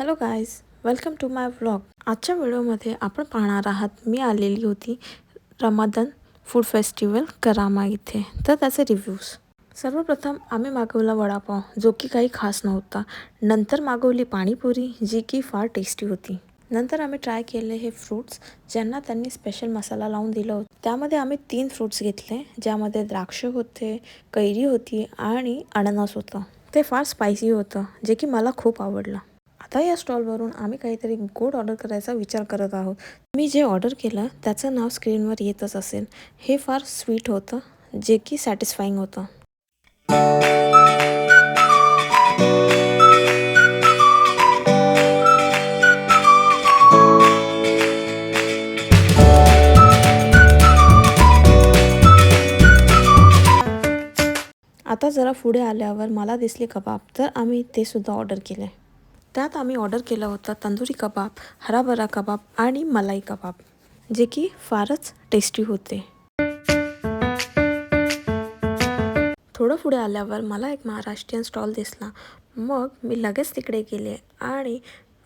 Hello guys, welcome to my vlog. आजच्या व्हिडिओमध्ये आपण पाहणार आहात मी आलेली होती रमादान फूड फेस्टिवल करामा इथे. तर त्याचे रिव्ह्यूज. सर्वप्रथम आम्ही मागवला वडापाव, जो की काही खास नव्हता. नंतर मागवली पाणीपुरी, जी की फार टेस्टी होती. नंतर आम्ही ट्राय केले हे फ्रूट्स, ज्यांना त्यांनी स्पेशल मसाला लावून दिला होता. त्यामध्ये आम्ही 3 फ्रूट्स घेतले, ज्यामध्ये द्राक्ष होते, कैरी होती आणि अननस होतं. ते फार स्पायसी होतं, जे की मला खूप आवडलं. आता या स्टॉलवरून आम्ही काहीतरी गोड ऑर्डर करायचा विचार करत आहोत. मी जे ऑर्डर केलं त्याचं नाव स्क्रीनवर येतच असेल. हे फार स्वीट होतं, जे की सॅटिस्फाईंग होतं. आता जरा पुढे आल्यावर मला दिसले कबाब, तर आम्ही ते सुद्धा ऑर्डर केले. त्यात आम्ही ऑर्डर केलं होतं तंदुरी कबाब, हराभरा कबाब आणि मलाई कबाब, जे की फारच टेस्टी होते. थोडं पुढे आल्यावर मला एक महाराष्ट्रीयन स्टॉल दिसला. मग मी लगेच तिकडे गेले आणि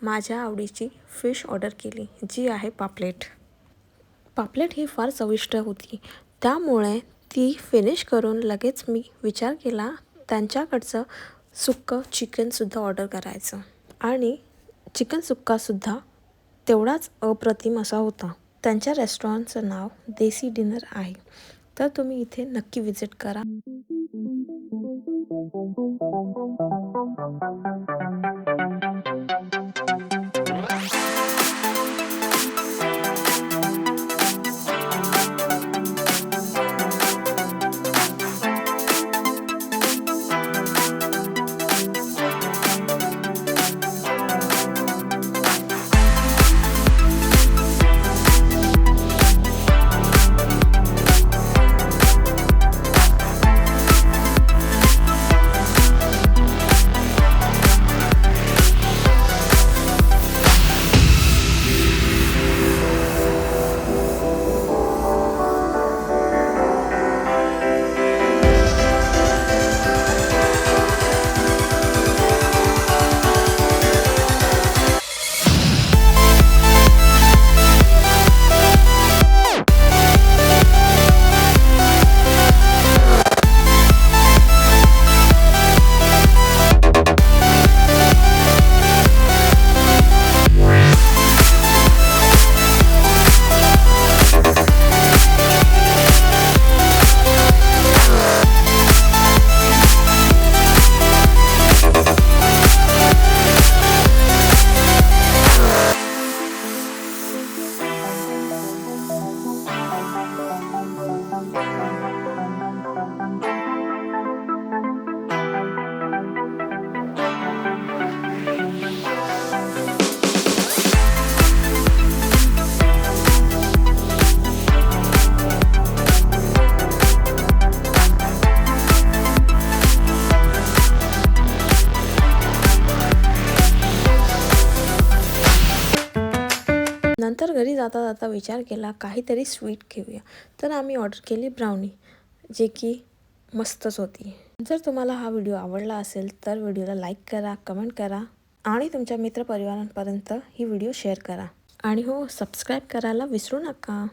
माझ्या आवडीची फिश ऑर्डर केली, जी आहे पापलेट. पापलेट ही फार चविष्ट होती, त्यामुळे ती फिनिश करून लगेच मी विचार केला त्यांच्याकडचं सुक्कं चिकनसुद्धा ऑर्डर करायचं. आणि चिकन सुक्कासुद्धा तेवढाच अप्रतिम असा होता. त्यांच्या रेस्टॉरंटचं नाव देसी डिनर आहे, तर तुम्ही इथे नक्की विजिट करा. नंतर घरी जाता जाता विचार केला काहीतरी स्वीट घेऊया, तर आम्ही ऑर्डर केली ब्राउनी, जे की मस्तच होती. जर तुम्हाला हा व्हिडिओ आवडला असेल तर व्हिडिओला लाईक करा, कमेंट करा आणि तुमच्या मित्रपरिवारांपर्यंत ही व्हिडिओ शेअर करा. आणि हो, सबस्क्राईब करायला विसरू नका.